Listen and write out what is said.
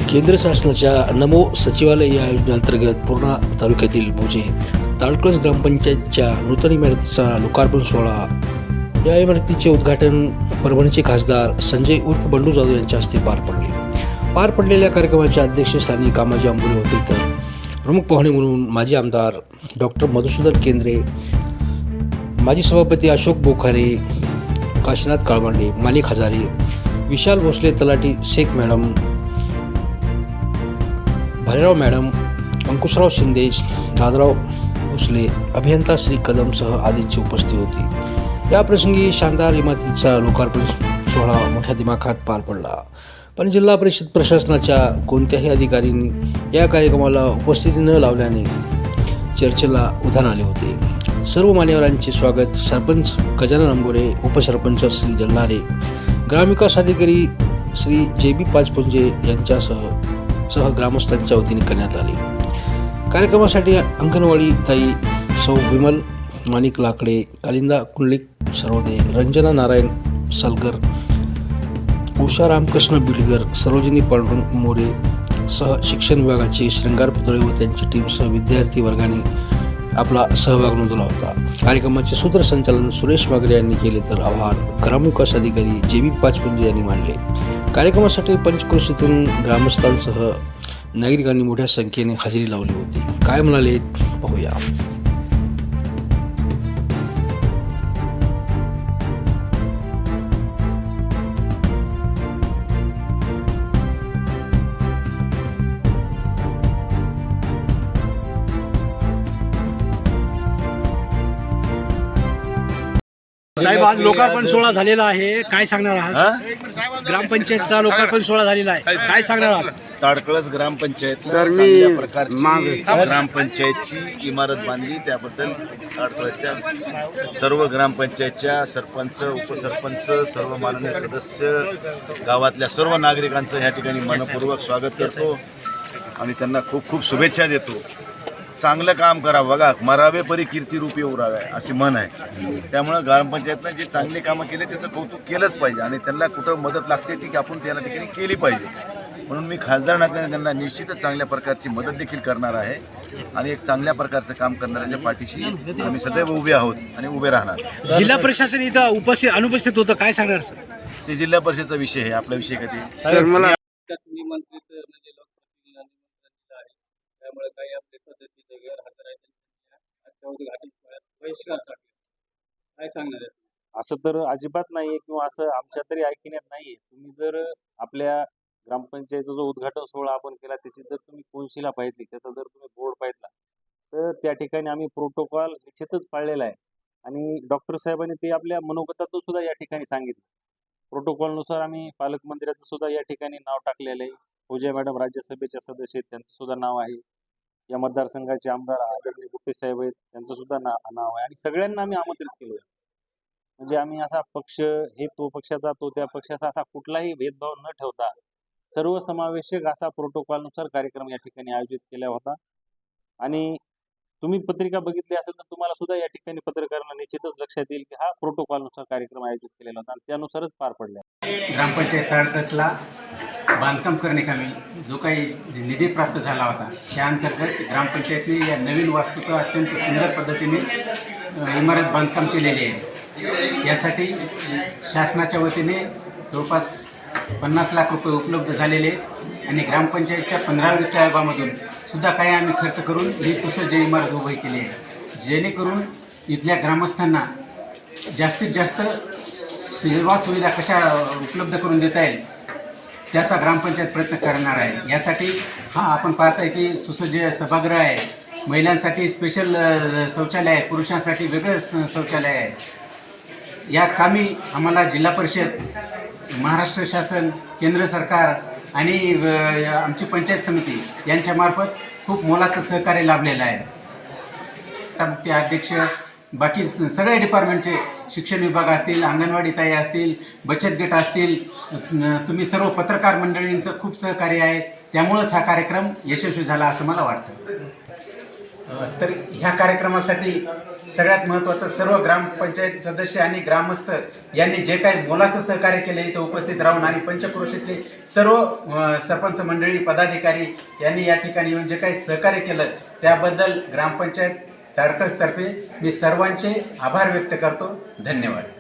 केंद्र शासनाच्या नमो सचिवालय या योजनेअंतर्गत पूर्णा तालुक्यातील मोजे ताडकळस ग्रामपंचायतच्या नूतन इमारतीचा लोकार्पण सोहळा. या इमारतीचे उद्घाटन परभणीचे खासदार संजय उर्फ बंडू जाधव यांच्या हस्ते पार पडलेल्या कार्यक्रमाच्या अध्यक्षस्थानी कामाजी आंबोरे होते, तर प्रमुख पाहुणे म्हणून माजी आमदार डॉक्टर मधुसूदन केंद्रे, माजी सभापती अशोक बोखारे, काशीनाथ काळबांडे, माणिक हजारे, विशाल भोसले, तलाठी शेख मॅडम, भालेराव मॅडम, अंकुशराव शिंदे, दादराव भोसले, अभियंता श्री कदमसह आदींची उपस्थिती होती. या प्रसंगी शानदार इमारतीचा लोकार्पण सोहळा मोठ्या दिमाखात पार पडला, पण जिल्हा परिषद प्रशासनाच्या कोणत्याही अधिकाऱ्यांनी या कार्यक्रमाला उपस्थिती न लावल्याने चर्चेला उधाण आले होते. सर्व मान्यवरांचे स्वागत सरपंच गजानन अंबोरे, उपसरपंच श्री जल्हारे, ग्रामविकास अधिकारी श्री JB पाचपुंजे यांच्यासह ग्रामस्थांच्या वतीने करण्यात आले. कार्यक्रमासाठी अंगणवाडी ताई सौ विमल माणिक लाकडे, कालिंदा कुंडलिक सर्वदे, रंजना नारायण सलगर, उषा रामकृष्ण बिडगर, सरोजिनी पांडुरंग मोरे सह शिक्षण विभागाचे श्रृंगार पुतळे व त्यांची टीमसह विद्यार्थी वर्गाने आपला सहभाग नोंदवला होता. कार्यक्रमाचे सूत्रसंचालन सुरेश मागरे यांनी केले, तर आभार ग्रामविकास अधिकारी JB पाचपुंजे यांनी मानले. कार्यक्रमासाठी पंचक्रोशीतून ग्रामस्थांसह नागरिकांनी मोठ्या संख्येने हजेरी लावली होती. काय म्हणाले पाहूया. साहेब, आज लोकार्पण सोहळा झालेला आहे, काय सांगणार आहात? ग्रामपंचायतचा लोकार्पण सोहळा झालेला आहे, काय सांगणार आहात? ताडकळस ग्रामपंचायत चांगल्या प्रकारची ग्रामपंचायतची इमारत बांधली, त्याबद्दल ताडकळसच्या सर्व ग्रामपंचायतच्या सरपंच, उपसरपंच, सर्व माननीय सदस्य, गावातल्या सर्व नागरिकांचं या ठिकाणी मनपूर्वक स्वागत करतो आणि त्यांना खूप खूप शुभेच्छा देतो. चांगलं काम करा, बघा मरावे परी कीर्तिरूपी उरावे अशी म्हण आहे. त्यामुळं ग्रामपंचायतनं जे चांगले कामं केले त्याचं कौतुक केलंच पाहिजे आणि त्यांना कुठं मदत लागते ती आपण त्या ठिकाणी केली पाहिजे. म्हणून मी खासदार नात्याने त्यांना निश्चितच चांगल्या प्रकारची मदत देखील करणार आहे आणि एक चांगल्या प्रकारचं काम करणाऱ्याच्या पाठीशी आम्ही सदैव उभे आहोत आणि उभे राहणार. जिल्हा प्रशासन इथं अनुपस्थित होतं, काय सांगणार सर? ते जिल्हा परिषदेचा विषय आहे, आपला विषय कधी त्यामुळे काही आपले सदस्य गैरहजर काय सांगणार आहे? असं तर अजिबात नाहीये किंवा असं आमच्या तरी ऐकण्यात नाहीये. तुम्ही जर आपल्या ग्रामपंचायतीचा जो उद्घाटन सोहळा आपण केला त्याची जर तुम्ही कोनशिला पाहिली, त्याचा जर तुम्ही बोर्ड पाहिला, तर त्या ठिकाणी आम्ही प्रोटोकॉल निश्चितच पाळलेला आहे आणि डॉक्टर साहेबांनी ते आपल्या मनोगतातून सुद्धा या ठिकाणी सांगितलं. प्रोटोकॉलनुसार आम्ही पालकमंत्र्याचं सुद्धा या ठिकाणी नाव टाकलेलं आहे. पूजा मॅडम राज्यसभेच्या सदस्य आहेत, त्यांचं सुद्धा नाव आहे. या मतदारसंघाचे आमदार आदरणीय गुट्टे साहेब आहेत, त्यांचं सुद्धा नाव आहे आणि सगळ्यांना आम्ही आमंत्रित केलं. म्हणजे आम्ही असा पक्ष, हे तो पक्षाचा तो त्या पक्षाचा असा कुठलाही भेदभाव न ठेवता सर्वसमावेशक असा प्रोटोकॉलनुसार कार्यक्रम या ठिकाणी आयोजित केला होता. आणि तुम्ही पत्रिका बघितली असेल तर तुम्हाला सुद्धा या ठिकाणी पत्रकारांना निश्चितच लक्षात येईल की हा प्रोटोकॉलनुसार कार्यक्रम आयोजित केलेला होता आणि त्यानुसारच पार पडला. ग्रामपंचायत ताडकळसला बांधकाम करण्याकामी जो काही निधी प्राप्त झाला होता त्या अंतर्गत ग्रामपंचायतीने या नवीन वास्तूचं अत्यंत सुंदर पद्धतीने इमारत बांधकाम केलेली आहे. यासाठी शासनाच्या वतीने जवळपास 50 लाख रुपये उपलब्ध झालेले आहेत आणि ग्रामपंचायतच्या 15 वित्त आयोगामधून सुद्धा काही आम्ही खर्च करून ही सुसज्ज इमारत उभी केली आहे, जेणेकरून इथल्या ग्रामस्थांना जास्तीत जास्त सेवा सुविधा कशा उपलब्ध करून देता येईल त्याचा ग्रामपंचायत प्रयत्न करणार आहे. यासाठी आपण पाहताय की सुसज्ज सभागृह आहे, महिलांसाठी स्पेशल शौचालय आहे, पुरुषांसाठी वेगळं शौचालय आहे. या कामी आम्हाला जिल्हा परिषद, महाराष्ट्र शासन, केंद्र सरकार आणि आमची पंचायत समिती यांच्यामार्फत खूप मोलाचं सहकार्य लाभलेलं आहे. ते अध्यक्ष, बाकी सगळे डिपार्टमेंटचे, शिक्षण विभाग असतील, अंगणवाडी ताई असतील, बचत गट असतील, तुम्ही सर्व पत्रकार मंडळींचं खूप सहकार्य आहे. त्यामुळंच हा कार्यक्रम यशस्वी झाला असं मला वाटतं. तर ह्या कार्यक्रमासाठी सगळ्यात महत्त्वाचं सर्व ग्रामपंचायत सदस्य आणि ग्रामस्थ यांनी जे काही मोलाचं सहकार्य केलं इथं उपस्थित राहून आणि पंचक्रोशीतले सर्व सरपंच मंडळी पदाधिकारी यांनी या ठिकाणी येऊन जे काही सहकार्य केलं त्याबद्दल ग्रामपंचायत ताडकसतर्फे मी सर्वांचे आभार व्यक्त करतो. धन्यवाद.